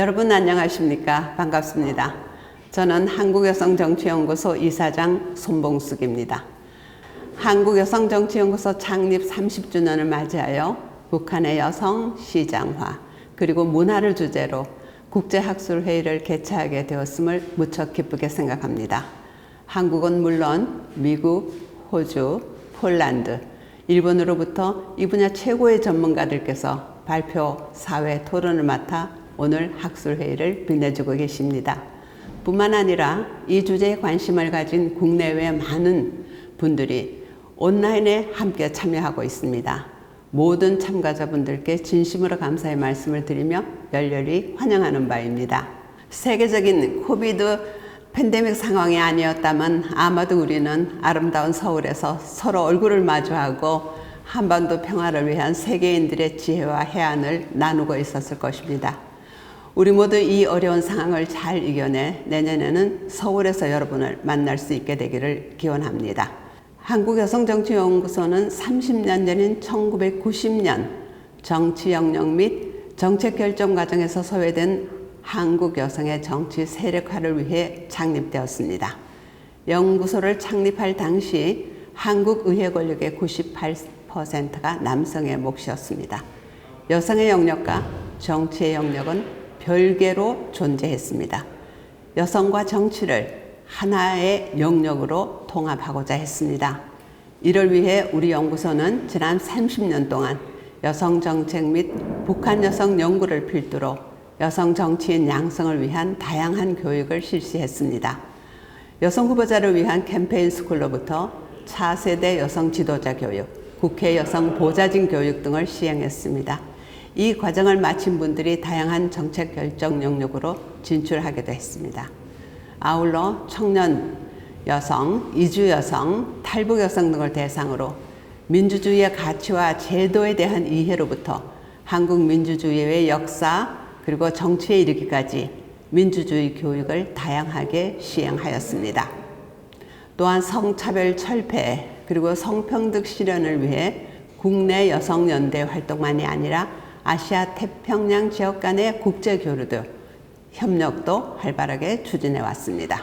여러분 안녕하십니까? 반갑습니다. 저는 한국여성정치연구소 이사장 손봉숙입니다. 한국여성정치연구소 창립 30주년을 맞이하여 북한의 여성 시장화 그리고 문화를 주제로 국제학술회의를 개최하게 되었음을 무척 기쁘게 생각합니다. 한국은 물론 미국, 호주, 폴란드, 일본으로부터 이 분야 최고의 전문가들께서 발표, 사회, 토론을 맡아 오늘 학술회의를 빛내주고 계십니다. 뿐만 아니라 이 주제에 관심을 가진 국내외 많은 분들이 온라인에 함께 참여하고 있습니다. 모든 참가자분들께 진심으로 감사의 말씀을 드리며 열렬히 환영하는 바입니다. 세계적인 코비드 팬데믹 상황이 아니었다면 아마도 우리는 아름다운 서울에서 서로 얼굴을 마주하고 한반도 평화를 위한 세계인들의 지혜와 해안을 나누고 있었을 것입니다. 우리 모두 이 어려운 상황을 잘 이겨내 내년에는 서울에서 여러분을 만날 수 있게 되기를 기원합니다. 한국여성정치연구소는 30년 전인 1990년 정치 영역 및 정책 결정 과정에서 소외된 한국 여성의 정치 세력화를 위해 창립되었습니다. 연구소를 창립할 당시 한국 의회 권력의 98%가 남성의 몫이었습니다. 여성의 영역과 정치의 영역은 별개로 존재했습니다. 여성과 정치를 하나의 영역으로 통합하고자 했습니다. 이를 위해 우리 연구소는 지난 30년 동안 여성 정책 및 북한 여성 연구를 필두로 여성 정치인 양성을 위한 다양한 교육을 실시했습니다. 여성 후보자를 위한 캠페인 스쿨로부터 차세대 여성 지도자 교육, 국회 여성 보좌진 교육 등을 시행했습니다. 이 과정을 마친 분들이 다양한 정책 결정 영역으로 진출하기도 했습니다. 아울러 청년 여성, 이주 여성, 탈북 여성 등을 대상으로 민주주의의 가치와 제도에 대한 이해로부터 한국 민주주의의 역사 그리고 정치에 이르기까지 민주주의 교육을 다양하게 시행하였습니다. 또한 성차별 철폐 그리고 성평등 실현을 위해 국내 여성연대 활동만이 아니라 아시아 태평양 지역 간의 국제교류도 협력도 활발하게 추진해 왔습니다.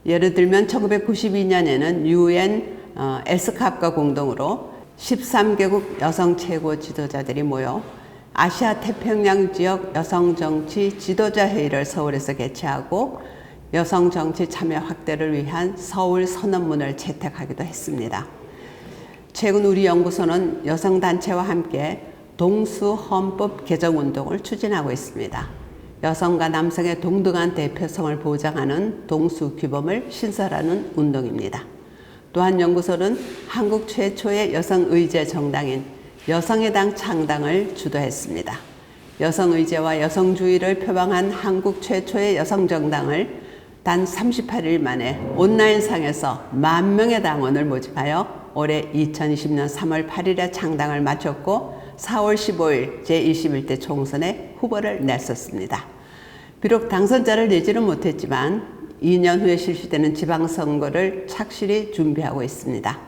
예를 들면 1992년에는 UN 에스캅과 공동으로 13개국 여성 최고 지도자들이 모여 아시아 태평양 지역 여성 정치 지도자 회의를 서울에서 개최하고 여성 정치 참여 확대를 위한 서울 선언문을 채택하기도 했습니다. 최근 우리 연구소는 여성단체와 함께 동수헌법 개정 운동을 추진하고 있습니다. 여성과 남성의 동등한 대표성을 보장하는 동수규범을 신설하는 운동입니다. 또한 연구소는 한국 최초의 여성의제 정당인 여성의 당 창당을 주도했습니다. 여성의제와 여성주의를 표방한 한국 최초의 여성정당을 단 38일 만에 온라인상에서 10,000명의 당원을 모집하여 올해 2020년 3월 8일에 창당을 마쳤고 4월 15일 제21대 총선에 후보를 냈었습니다. 비록 당선자를 내지는 못했지만 2년 후에 실시되는 지방선거를 착실히 준비하고 있습니다.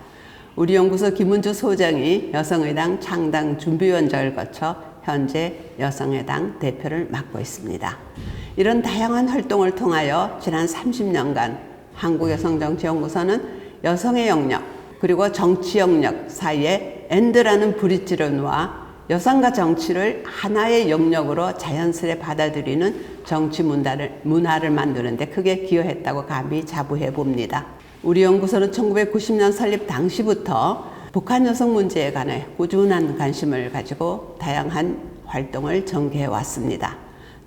우리 연구소 김은주 소장이 여성의당 창당 준비위원장을 거쳐 현재 여성의당 대표를 맡고 있습니다. 이런 다양한 활동을 통하여 지난 30년간 한국여성정치연구소는 여성의 영역 그리고 정치 영역 사이에 엔드라는 브릿지를 놓아 여성과 정치를 하나의 영역으로 자연스레 받아들이는 정치 문화를 만드는 데 크게 기여했다고 감히 자부해 봅니다. 우리 연구소는 1990년 설립 당시부터 북한 여성 문제에 관해 꾸준한 관심을 가지고 다양한 활동을 전개해 왔습니다.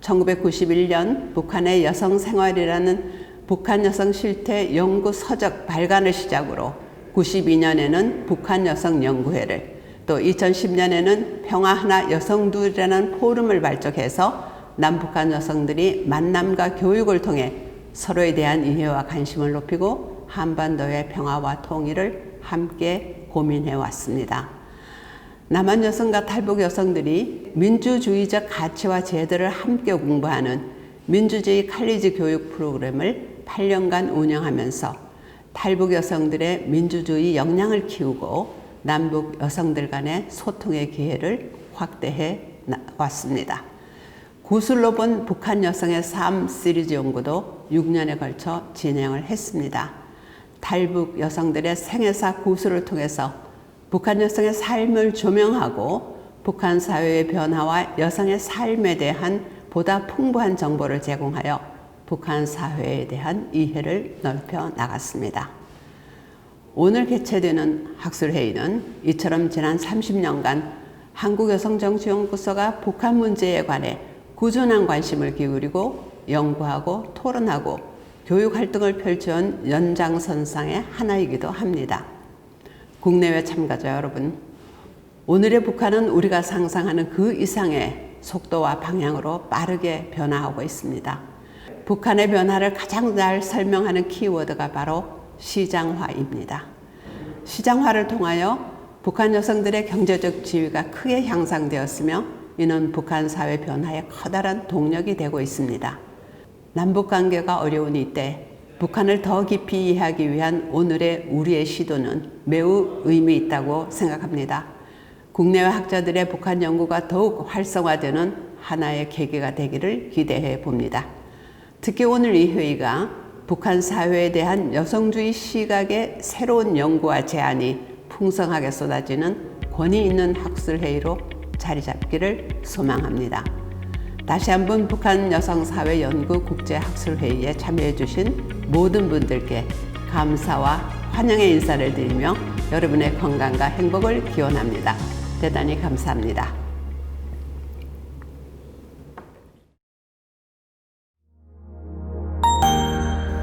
1991년 북한의 여성 생활이라는 북한 여성 실태 연구 서적 발간을 시작으로 92년에는 북한 여성 연구회를 또 2010년에는 평화 하나 여성들이라는 포럼을 발족해서 남북한 여성들이 만남과 교육을 통해 서로에 대한 이해와 관심을 높이고 한반도의 평화와 통일을 함께 고민해 왔습니다. 남한 여성과 탈북 여성들이 민주주의적 가치와 제도를 함께 공부하는 민주주의 칼리지 교육 프로그램을 8년간 운영하면서 탈북 여성들의 민주주의 역량을 키우고 남북 여성들 간의 소통의 기회를 확대해 왔습니다. 구슬로 본 북한 여성의 삶 시리즈 연구도 6년에 걸쳐 진행을 했습니다. 탈북 여성들의 생애사 구슬을 통해서 북한 여성의 삶을 조명하고 북한 사회의 변화와 여성의 삶에 대한 보다 풍부한 정보를 제공하여 북한 사회에 대한 이해를 넓혀 나갔습니다. 오늘 개최되는 학술회의는 이처럼 지난 30년간 한국여성정치연구소가 북한 문제에 관해 꾸준한 관심을 기울이고 연구하고 토론하고 교육 활동을 펼쳐온 연장선상의 하나이기도 합니다. 국내외 참가자 여러분, 오늘의 북한은 우리가 상상하는 그 이상의 속도와 방향으로 빠르게 변화하고 있습니다. 북한의 변화를 가장 잘 설명하는 키워드가 바로 시장화입니다. 시장화를 통하여 북한 여성들의 경제적 지위가 크게 향상되었으며 이는 북한 사회 변화의 커다란 동력이 되고 있습니다. 남북관계가 어려운 이때 북한을 더 깊이 이해하기 위한 오늘의 우리의 시도는 매우 의미 있다고 생각합니다. 국내외 학자들의 북한 연구가 더욱 활성화되는 하나의 계기가 되기를 기대해 봅니다. 특히 오늘 이 회의가 북한 사회에 대한 여성주의 시각의 새로운 연구와 제안이 풍성하게 쏟아지는 권위 있는 학술회의로 자리 잡기를 소망합니다. 다시 한번 북한 여성사회 연구 국제학술회의에 참여해 주신 모든 분들께 감사와 환영의 인사를 드리며 여러분의 건강과 행복을 기원합니다. 대단히 감사합니다.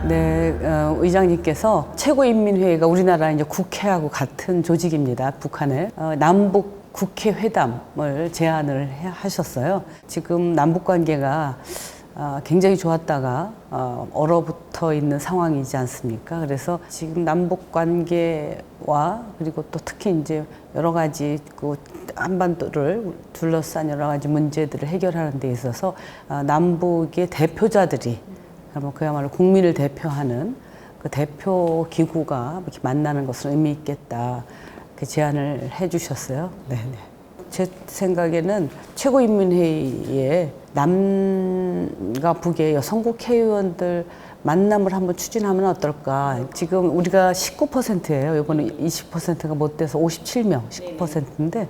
네, 의장님께서 최고인민회의가 우리나라 이제 국회하고 같은 조직입니다. 북한의 남북 국회 회담을 제안을 하셨어요. 지금 남북 관계가 굉장히 좋았다가 얼어붙어 있는 상황이지 않습니까? 그래서 지금 남북 관계와 그리고 또 특히 이제 여러 가지 그 한반도를 둘러싼 여러 가지 문제들을 해결하는 데 있어서 남북의 대표자들이 그야말로 국민을 대표하는 그 대표 기구가 이렇게 만나는 것은 의미 있겠다. 그 제안을 해주셨어요. 네네. 제 생각에는 최고인민회의에 남과 북의 여성 국회의원들 만남을 한번 추진하면 어떨까. 지금 우리가 19%예요. 이번에 20%가 못 돼서 57명, 19%인데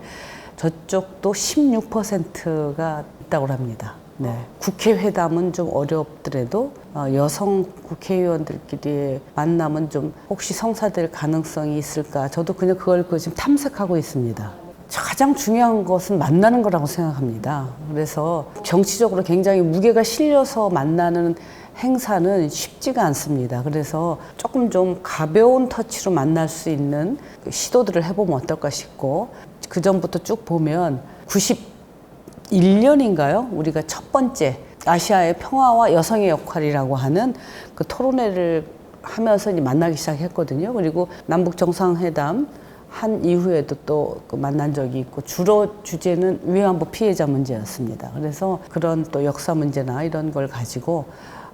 저쪽도 16%가 있다고 합니다. 네. 국회 회담은 좀 어렵더라도 여성 국회의원들끼리 만나면 좀 혹시 성사될 가능성이 있을까. 저도 그냥 그걸 지금 탐색하고 있습니다. 가장 중요한 것은 만나는 거라고 생각합니다. 그래서 정치적으로 굉장히 무게가 실려서 만나는 행사는 쉽지가 않습니다. 그래서 조금 좀 가벼운 터치로 만날 수 있는 시도들을 해보면 어떨까 싶고, 그 전부터 쭉 보면 91년인가요? 우리가 첫 번째 아시아의 평화와 여성의 역할이라고 하는 그 토론회를 하면서 이제 만나기 시작했거든요. 그리고 남북 정상회담 한 이후에도 또 그 만난 적이 있고, 주로 주제는 위안부 피해자 문제였습니다. 그래서 그런 또 역사 문제나 이런 걸 가지고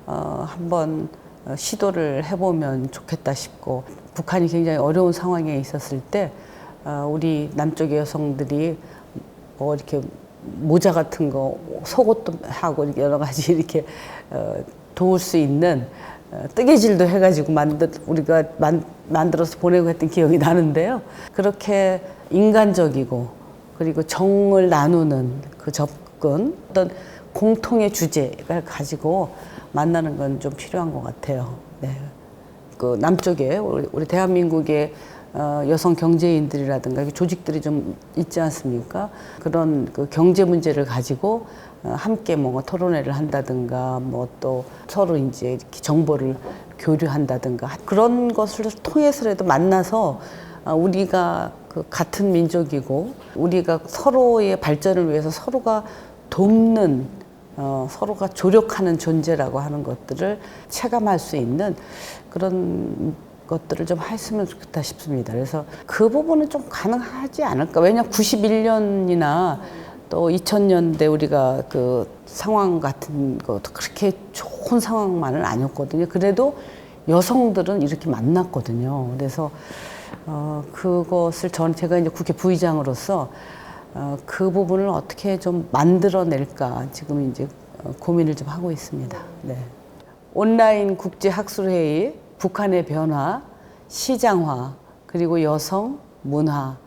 한번 시도를 해보면 좋겠다 싶고, 북한이 굉장히 어려운 상황에 있었을 때 우리 남쪽의 여성들이 뭐 이렇게 모자 같은 거, 속옷도 하고 여러 가지 이렇게 도울 수 있는 뜨개질도 해가지고 우리가 만들어서 보내고 했던 기억이 나는데요. 그렇게 인간적이고 그리고 정을 나누는 그 접근, 어떤 공통의 주제를 가지고 만나는 건 좀 필요한 것 같아요. 네. 그 남쪽에 우리 대한민국의 여성 경제인들이라든가 조직들이 좀 있지 않습니까? 그런 그 경제 문제를 가지고 함께 뭔가 토론회를 한다든가, 뭐 또 서로 이제 이렇게 정보를 교류한다든가, 그런 것을 통해서라도 만나서 우리가 그 같은 민족이고 우리가 서로의 발전을 위해서 서로가 돕는, 서로가 조력하는 존재라고 하는 것들을 체감할 수 있는 그런 것들을 좀 했으면 좋겠다 싶습니다. 그래서 그 부분은 좀 가능하지 않을까. 왜냐하면 91년이나 또 2000년대 우리가 그 상황 같은 것도 그렇게 좋은 상황만은 아니었거든요. 그래도 여성들은 이렇게 만났거든요. 그래서 그것을 제가 이제 국회 부의장으로서 그 부분을 어떻게 좀 만들어낼까. 지금 이제 고민을 좀 하고 있습니다. 네. 온라인 국제학술회의, 북한의 변화, 시장화, 그리고 여성, 문화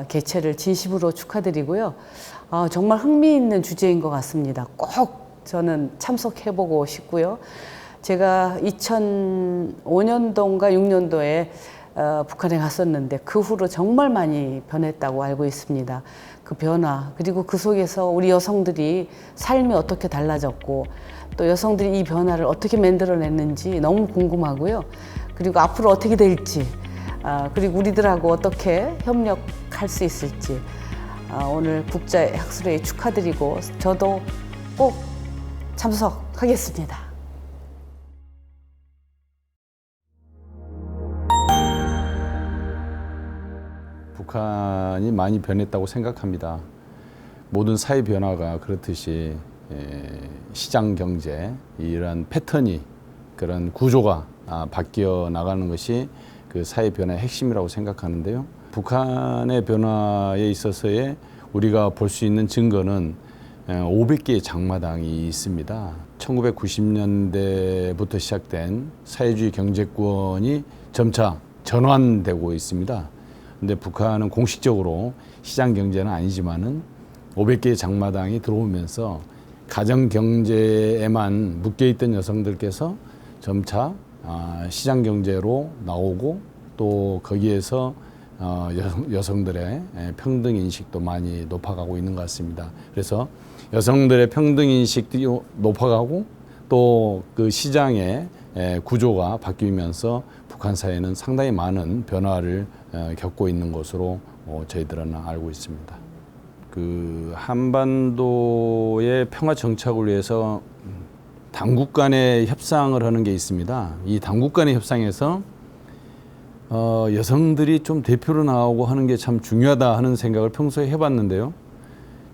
개최를 진심으로 축하드리고요. 정말 흥미있는 주제인 것 같습니다. 꼭 저는 참석해보고 싶고요. 제가 2005년도인가 6년도에 북한에 갔었는데 그 후로 정말 많이 변했다고 알고 있습니다. 그 변화, 그리고 그 속에서 우리 여성들이 삶이 어떻게 달라졌고 또 여성들이 이 변화를 어떻게 만들어냈는지 너무 궁금하고요. 그리고 앞으로 어떻게 될지, 그리고 우리들하고 어떻게 협력할 수 있을지 오늘 국제학술회의 축하드리고 저도 꼭 참석하겠습니다. 북한이 많이 변했다고 생각합니다. 모든 사회 변화가 그렇듯이 시장 경제 이런 패턴이 그런 구조가 바뀌어 나가는 것이 그 사회 변화의 핵심이라고 생각하는데요. 북한의 변화에 있어서의 우리가 볼 수 있는 증거는 500개의 장마당이 있습니다. 1990년대부터 시작된 사회주의 경제권이 점차 전환되고 있습니다. 근데 북한은 공식적으로 시장 경제는 아니지만은 500개의 장마당이 들어오면서 가정 경제에만 묶여 있던 여성들께서 점차 시장 경제로 나오고 또 거기에서 여성들의 평등 인식도 많이 높아가고 있는 것 같습니다. 그래서 여성들의 평등 인식이 높아가고 또 그 시장의 구조가 바뀌면서 북한 사회는 상당히 많은 변화를 겪고 있는 것으로 저희들은 알고 있습니다. 그 한반도의 평화 정착을 위해서 당국 간의 협상을 하는 게 있습니다. 이 당국 간의 협상에서 여성들이 좀 대표로 나오고 하는 게 참 중요하다 하는 생각을 평소에 해봤는데요.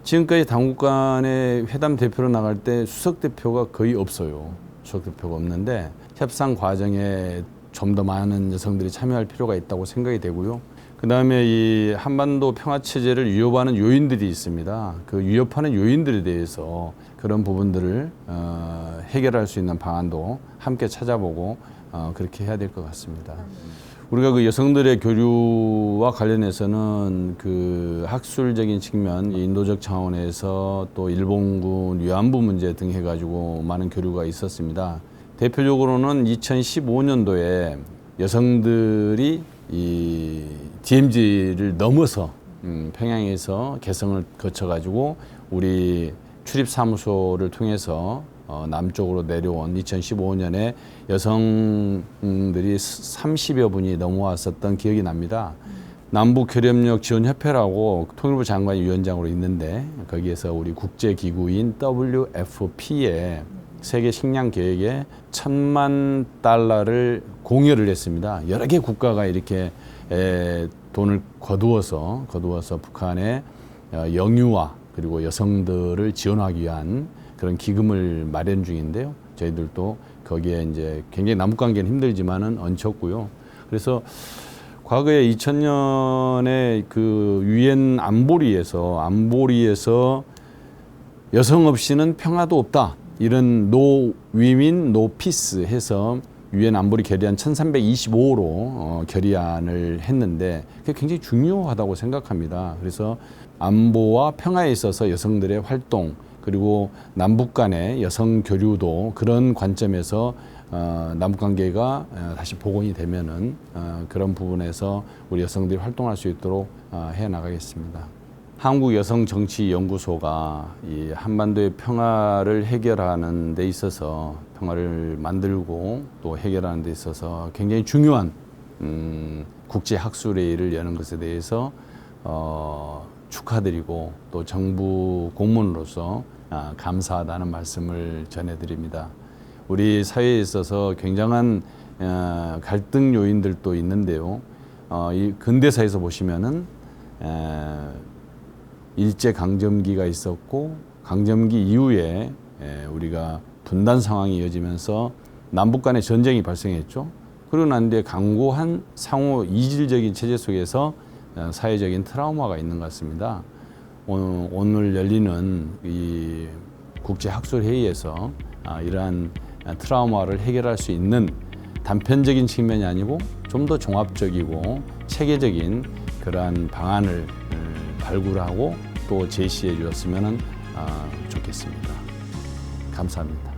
지금까지 당국 간의 회담 대표로 나갈 때 수석 대표가 거의 없어요. 수석 대표가 없는데 협상 과정에 좀 더 많은 여성들이 참여할 필요가 있다고 생각이 되고요. 그 다음에 이 한반도 평화 체제를 위협하는 요인들이 있습니다. 그 위협하는 요인들에 대해서 그런 부분들을 해결할 수 있는 방안도 함께 찾아보고 그렇게 해야 될 것 같습니다. 우리가 그 여성들의 교류와 관련해서는 그 학술적인 측면, 인도적 차원에서 또 일본군 위안부 문제 등 해가지고 많은 교류가 있었습니다. 대표적으로는 2015년도에 여성들이 이 DMZ를 넘어서 평양에서 개성을 거쳐가지고 우리 출입사무소를 통해서 남쪽으로 내려온 2015년에 여성들이 30여 분이 넘어왔었던 기억이 납니다. 남북교류협력지원협회라고 통일부 장관이 위원장으로 있는데 거기에서 우리 국제기구인 WFP에 세계 식량 계획에 $10,000,000를 공여를 했습니다. 여러 개 국가가 이렇게 돈을 거두어서 북한의 영유아 그리고 여성들을 지원하기 위한 그런 기금을 마련 중인데요. 저희들도 거기에 이제 굉장히 남북 관계는 힘들지만은 얹혔고요. 그래서 과거에 2000년에 그 유엔 안보리에서 여성 없이는 평화도 없다. 이런 노 위민 노 피스 해서 유엔 안보리 결의안 1325로 결의안을 했는데 그게 굉장히 중요하다고 생각합니다. 그래서 안보와 평화에 있어서 여성들의 활동 그리고 남북 간의 여성 교류도 그런 관점에서 남북 관계가 다시 복원이 되면은 그런 부분에서 우리 여성들이 활동할 수 있도록 해 나가겠습니다. 한국여성정치연구소가 이 한반도의 평화를 해결하는 데 있어서 평화를 만들고 또 해결하는 데 있어서 굉장히 중요한 국제학술회의를 여는 것에 대해서 축하드리고 또 정부 공무원으로서 감사하다는 말씀을 전해드립니다. 우리 사회에 있어서 굉장한 갈등 요인들도 있는데요. 이 근대사에서 보시면은 일제 강점기가 있었고 강점기 이후에 우리가 분단 상황이 이어지면서 남북 간의 전쟁이 발생했죠. 그러고 난 뒤에 강고한 상호 이질적인 체제 속에서 사회적인 트라우마가 있는 것 같습니다. 오늘 열리는 이 국제학술회의에서 이러한 트라우마를 해결할 수 있는 단편적인 측면이 아니고 좀 더 종합적이고 체계적인 그러한 방안을 발굴하고 또 제시해 주었으면 좋겠습니다. 감사합니다.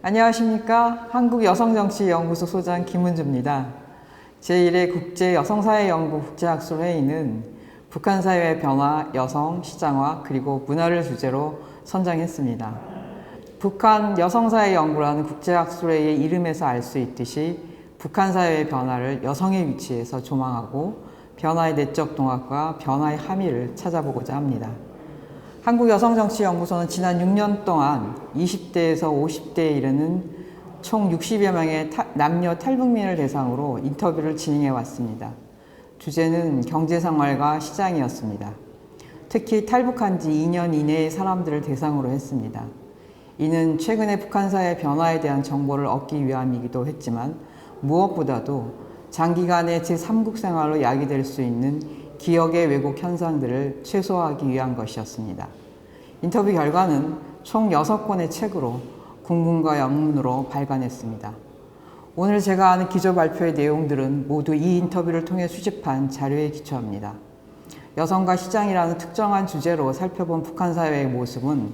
안녕하십니까. 한국여성정치연구소 소장 김은주입니다. 제1회 국제여성사회연구 국제학술회의는 북한 사회의 변화, 여성, 시장화, 그리고 문화를 주제로 선정했습니다. 북한 여성사회연구라는 국제학술회의의 이름에서 알 수 있듯이 북한 사회의 변화를 여성의 위치에서 조망하고 변화의 내적 동학과 변화의 함의를 찾아보고자 합니다. 한국여성정치연구소는 지난 6년 동안 20대에서 50대에 이르는 총 60여 명의 남녀 탈북민을 대상으로 인터뷰를 진행해 왔습니다. 주제는 경제생활과 시장이었습니다. 특히 탈북한 지 2년 이내의 사람들을 대상으로 했습니다. 이는 최근의 북한 사회 변화에 대한 정보를 얻기 위함이기도 했지만 무엇보다도 장기간의 제3국 생활로 야기될 수 있는 기억의 왜곡 현상들을 최소화하기 위한 것이었습니다. 인터뷰 결과는 총 6권의 책으로 국문과 영문으로 발간했습니다. 오늘 제가 하는 기조 발표의 내용들은 모두 이 인터뷰를 통해 수집한 자료에 기초합니다. 여성과 시장이라는 특정한 주제로 살펴본 북한 사회의 모습은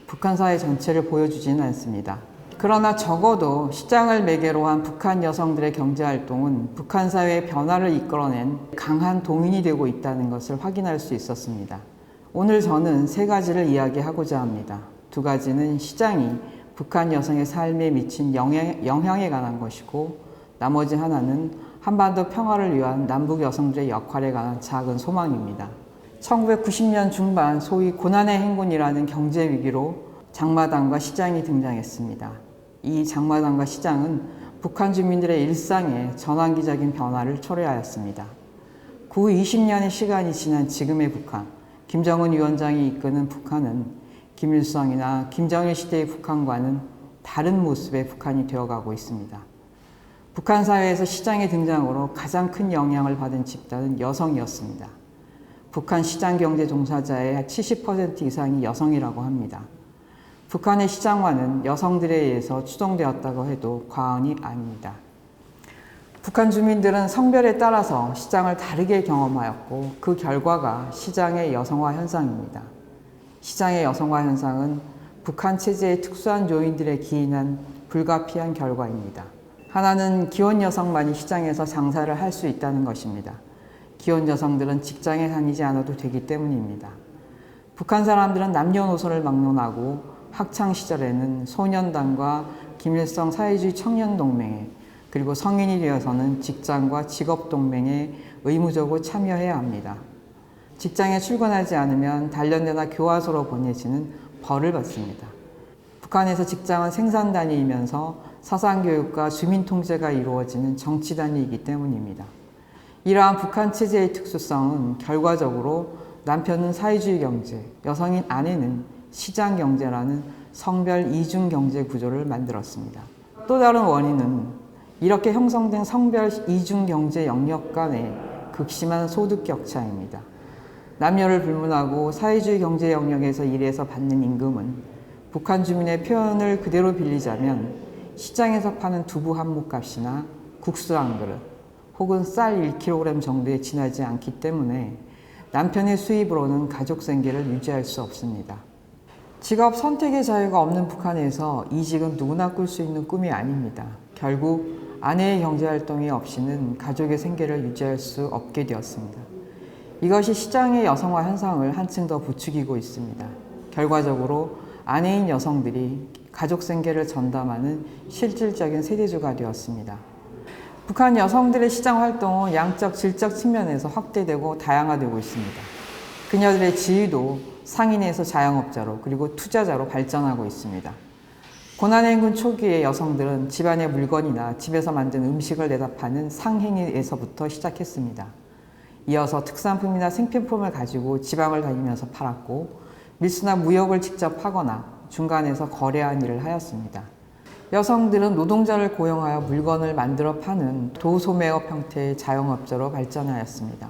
북한 사회 전체를 보여주지는 않습니다. 그러나 적어도 시장을 매개로 한 북한 여성들의 경제활동은 북한 사회의 변화를 이끌어낸 강한 동인이 되고 있다는 것을 확인할 수 있었습니다. 오늘 저는 3가지를 이야기하고자 합니다. 2가지는 시장이 북한 여성의 삶에 미친 영향에 관한 것이고 나머지 하나는 한반도 평화를 위한 남북 여성들의 역할에 관한 작은 소망입니다. 1990년 중반 소위 고난의 행군이라는 경제 위기로 장마당과 시장이 등장했습니다. 이 장마당과 시장은 북한 주민들의 일상에 전환기적인 변화를 초래하였습니다. 그 후 20년의 시간이 지난 지금의 북한, 김정은 위원장이 이끄는 북한은 김일성이나 김정일 시대의 북한과는 다른 모습의 북한이 되어가고 있습니다. 북한 사회에서 시장의 등장으로 가장 큰 영향을 받은 집단은 여성이었습니다. 북한 시장 경제 종사자의 70% 이상이 여성이라고 합니다. 북한의 시장화는 여성들에 의해서 추동되었다고 해도 과언이 아닙니다. 북한 주민들은 성별에 따라서 시장을 다르게 경험하였고 그 결과가 시장의 여성화 현상입니다. 시장의 여성화 현상은 북한 체제의 특수한 요인들에 기인한 불가피한 결과입니다. 하나는 기혼 여성만이 시장에서 장사를 할 수 있다는 것입니다. 기혼 여성들은 직장에 다니지 않아도 되기 때문입니다. 북한 사람들은 남녀노소를 막론하고 학창 시절에는 소년단과 김일성 사회주의 청년동맹에 그리고 성인이 되어서는 직장과 직업동맹에 의무적으로 참여해야 합니다. 직장에 출근하지 않으면 단련대나 교화소로 보내지는 벌을 받습니다. 북한에서 직장은 생산단위이면서 사상교육과 주민통제가 이루어지는 정치단위이기 때문입니다. 이러한 북한 체제의 특수성은 결과적으로 남편은 사회주의 경제, 여성인 아내는 시장 경제라는 성별 이중 경제 구조를 만들었습니다. 또 다른 원인은 이렇게 형성된 성별 이중 경제 영역 간의 극심한 소득 격차입니다. 남녀를 불문하고 사회주의 경제 영역에서 일해서 받는 임금은 북한 주민의 표현을 그대로 빌리자면 시장에서 파는 두부 한 몫값이나 국수 한 그릇 혹은 쌀 1kg 정도에 지나지 않기 때문에 남편의 수입으로는 가족 생계를 유지할 수 없습니다. 직업 선택의 자유가 없는 북한에서 이직은 누구나 꿀 수 있는 꿈이 아닙니다. 결국 아내의 경제활동이 없이는 가족의 생계를 유지할 수 없게 되었습니다. 이것이 시장의 여성화 현상을 한층 더 부추기고 있습니다. 결과적으로 아내인 여성들이 가족 생계를 전담하는 실질적인 세대주가 되었습니다. 북한 여성들의 시장 활동은 양적, 질적 측면에서 확대되고 다양화되고 있습니다. 그녀들의 지위도 상인에서 자영업자로 그리고 투자자로 발전하고 있습니다. 고난의 행군 초기에 여성들은 집안의 물건이나 집에서 만든 음식을 내다 파는 상행에서부터 시작했습니다. 이어서 특산품이나 생필품을 가지고 지방을 다니면서 팔았고 밀수나 무역을 직접 하거나 중간에서 거래한 일을 하였습니다. 여성들은 노동자를 고용하여 물건을 만들어 파는 도소매업 형태의 자영업자로 발전하였습니다.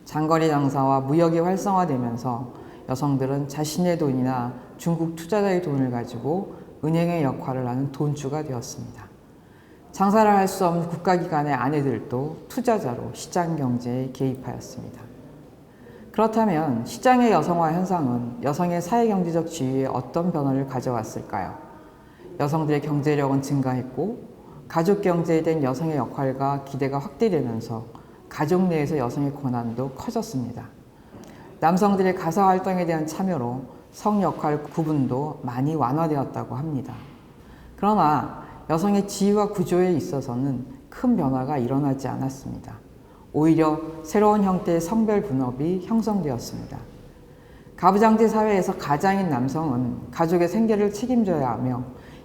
장거리 장사와 무역이 활성화되면서 여성들은 자신의 돈이나 중국 투자자의 돈을 가지고 은행의 역할을 하는 돈주가 되었습니다. 장사를 할 수 없는 국가기관의 아내들도 투자자로 시장 경제에 개입하였습니다. 그렇다면 시장의 여성화 현상은 여성의 사회경제적 지위에 어떤 변화를 가져왔을까요? 여성들의 경제력은 증가했고 가족 경제에 대한 여성의 역할과 기대가 확대되면서 가족 내에서 여성의 권한도 커졌습니다. 남성들의 가사활동에 대한 참여로 성역할 구분도 많이 완화되었다고 합니다. 그러나 여성의 지위와 구조에 있어서는 큰 변화가 일어나지 않았습니다. 오히려 새로운 형태의 성별 분업이 형성되었습니다. 가부장제 사회에서 가장인 남성은 가족의 생계를 책임져야 하며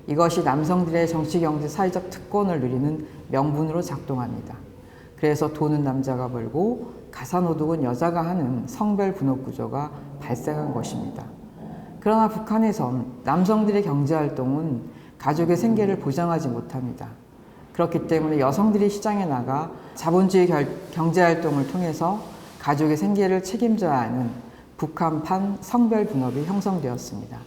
이것이 남성들의 정치, 경제, 사회적 특권을 누리는 명분으로 작동합니다. 그래서 돈은 남자가 벌고 가사노동은 여자가 하는 성별 분업 구조가 발생한 것입니다. 그러나 북한에선 남성들의 경제활동은 가족의 생계를 보장하지 못합니다. 그렇기 때문에 여성들이 시장에 나가 자본주의 경제활동을 통해서 가족의 생계를 책임져야 하는 북한판 성별 분업이 형성되었습니다.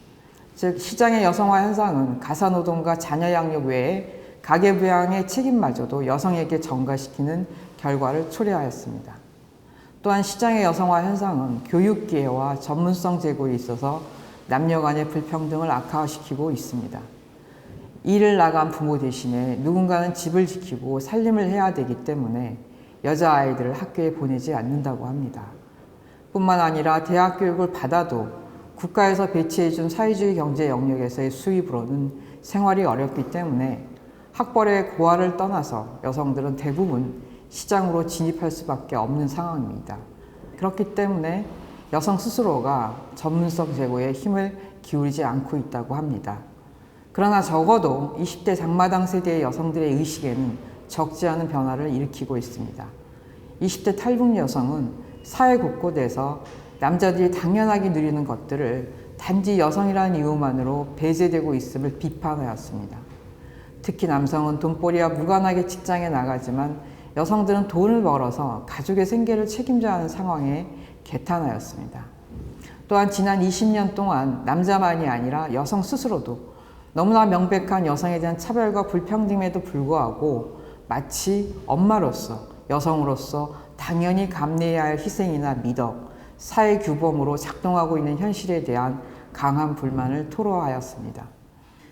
즉 시장의 여성화 현상은 가사노동과 자녀 양육 외에 가계부양의 책임마저도 여성에게 전가시키는 결과를 초래하였습니다. 또한 시장의 여성화 현상은 교육기회와 전문성 제고에 있어서 남녀 간의 불평등을 악화시키고 있습니다. 일을 나간 부모 대신에 누군가는 집을 지키고 살림을 해야 되기 때문에 여자아이들을 학교에 보내지 않는다고 합니다. 뿐만 아니라 대학 교육을 받아도 국가에서 배치해준 사회주의 경제 영역에서의 수입으로는 생활이 어렵기 때문에 학벌의 고하를 떠나서 여성들은 대부분 시장으로 진입할 수밖에 없는 상황입니다. 그렇기 때문에 여성 스스로가 전문성 제고에 힘을 기울이지 않고 있다고 합니다. 그러나 적어도 20대 장마당 세대의 여성들의 의식에는 적지 않은 변화를 일으키고 있습니다. 20대 탈북 여성은 사회 곳곳에서 남자들이 당연하게 누리는 것들을 단지 여성이라는 이유만으로 배제되고 있음을 비판하였습니다. 특히 남성은 돈벌이와 무관하게 직장에 나가지만 여성들은 돈을 벌어서 가족의 생계를 책임져야 하는 상황에 개탄하였습니다. 또한 지난 20년 동안 남자만이 아니라 여성 스스로도 너무나 명백한 여성에 대한 차별과 불평등에도 불구하고 마치 엄마로서 여성으로서 당연히 감내해야 할 희생이나 미덕, 사회 규범으로 작동하고 있는 현실에 대한 강한 불만을 토로하였습니다.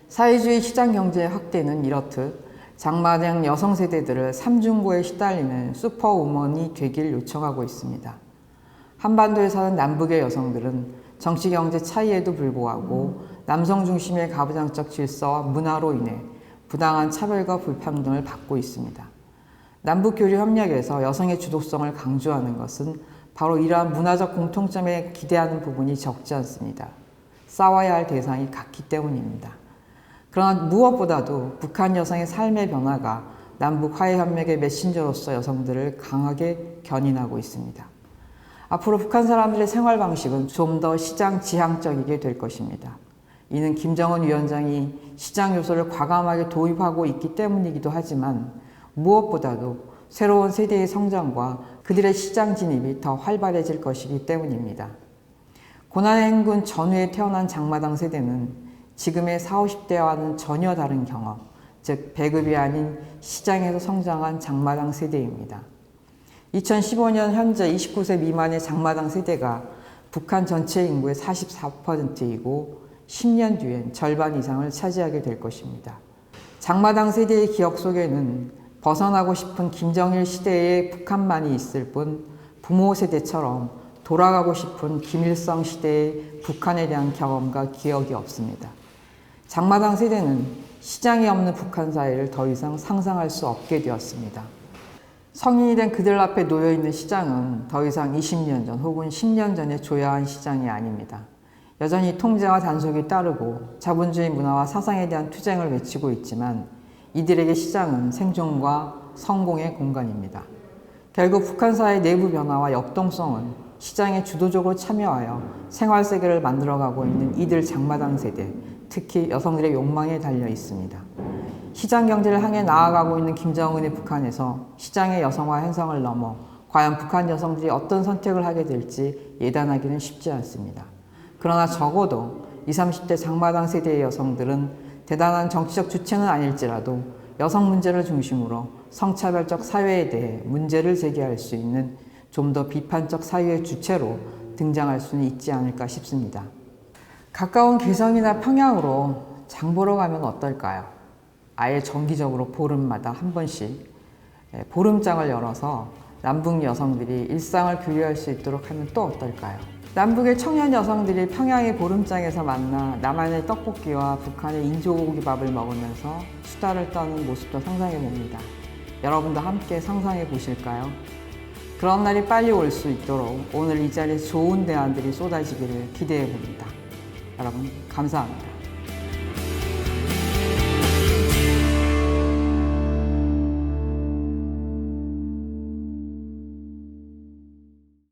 사회주의 시장 경제의 확대는 이렇듯 장마당 여성 세대들을 삼중고에 시달리는 슈퍼우먼이 되길 요청하고 있습니다. 한반도에 사는 남북의 여성들은 정치 경제 차이에도 불구하고 남성 중심의 가부장적 질서와 문화로 인해 부당한 차별과 불평등을 받고 있습니다. 남북교류 협력에서 여성의 주도성을 강조하는 것은 바로 이러한 문화적 공통점에 기대하는 부분이 적지 않습니다. 싸워야 할 대상이 같기 때문입니다. 그러나 무엇보다도 북한 여성의 삶의 변화가 남북 화해협력의 메신저로서 여성들을 강하게 견인하고 있습니다. 앞으로 북한 사람들의 생활 방식은 좀 더 시장 지향적이게 될 것입니다. 이는 김정은 위원장이 시장 요소를 과감하게 도입하고 있기 때문이기도 하지만 무엇보다도 새로운 세대의 성장과 그들의 시장 진입이 더 활발해질 것이기 때문입니다. 고난의 행군 전후에 태어난 장마당 세대는 지금의 40, 50대와는 전혀 다른 경험, 즉 배급이 아닌 시장에서 성장한 장마당 세대입니다. 2015년 현재 29세 미만의 장마당 세대가 북한 전체 인구의 44%이고 10년 뒤엔 절반 이상을 차지하게 될 것입니다. 장마당 세대의 기억 속에는 벗어나고 싶은 김정일 시대의 북한만이 있을 뿐 부모 세대처럼 돌아가고 싶은 김일성 시대의 북한에 대한 경험과 기억이 없습니다. 장마당 세대는 시장이 없는 북한 사회를 더 이상 상상할 수 없게 되었습니다. 성인이 된 그들 앞에 놓여있는 시장은 더 이상 20년 전 혹은 10년 전에 조야한 시장이 아닙니다. 여전히 통제와 단속이 따르고 자본주의 문화와 사상에 대한 투쟁을 외치고 있지만 이들에게 시장은 생존과 성공의 공간입니다. 결국 북한 사회의 내부 변화와 역동성은 시장에 주도적으로 참여하여 생활 세계를 만들어가고 있는 이들 장마당 세대, 특히 여성들의 욕망에 달려 있습니다. 시장 경제를 향해 나아가고 있는 김정은의 북한에서 시장의 여성화 현상을 넘어 과연 북한 여성들이 어떤 선택을 하게 될지 예단하기는 쉽지 않습니다. 그러나 적어도 20, 30대 장마당 세대의 여성들은 대단한 정치적 주체는 아닐지라도 여성 문제를 중심으로 성차별적 사회에 대해 문제를 제기할 수 있는 좀 더 비판적 사회의 주체로 등장할 수는 있지 않을까 싶습니다. 가까운 개성이나 평양으로 장 보러 가면 어떨까요? 아예 정기적으로 보름마다 한 번씩 보름장을 열어서 남북 여성들이 일상을 교류할 수 있도록 하면 또 어떨까요? 남북의 청년 여성들이 평양의 보름장에서 만나 남한의 떡볶이와 북한의 인조고기밥을 먹으면서 수다를 떠는 모습도 상상해 봅니다. 여러분도 함께 상상해 보실까요? 그런 날이 빨리 올 수 있도록 오늘 이 자리에 좋은 대안들이 쏟아지기를 기대해 봅니다. 여러분 감사합니다.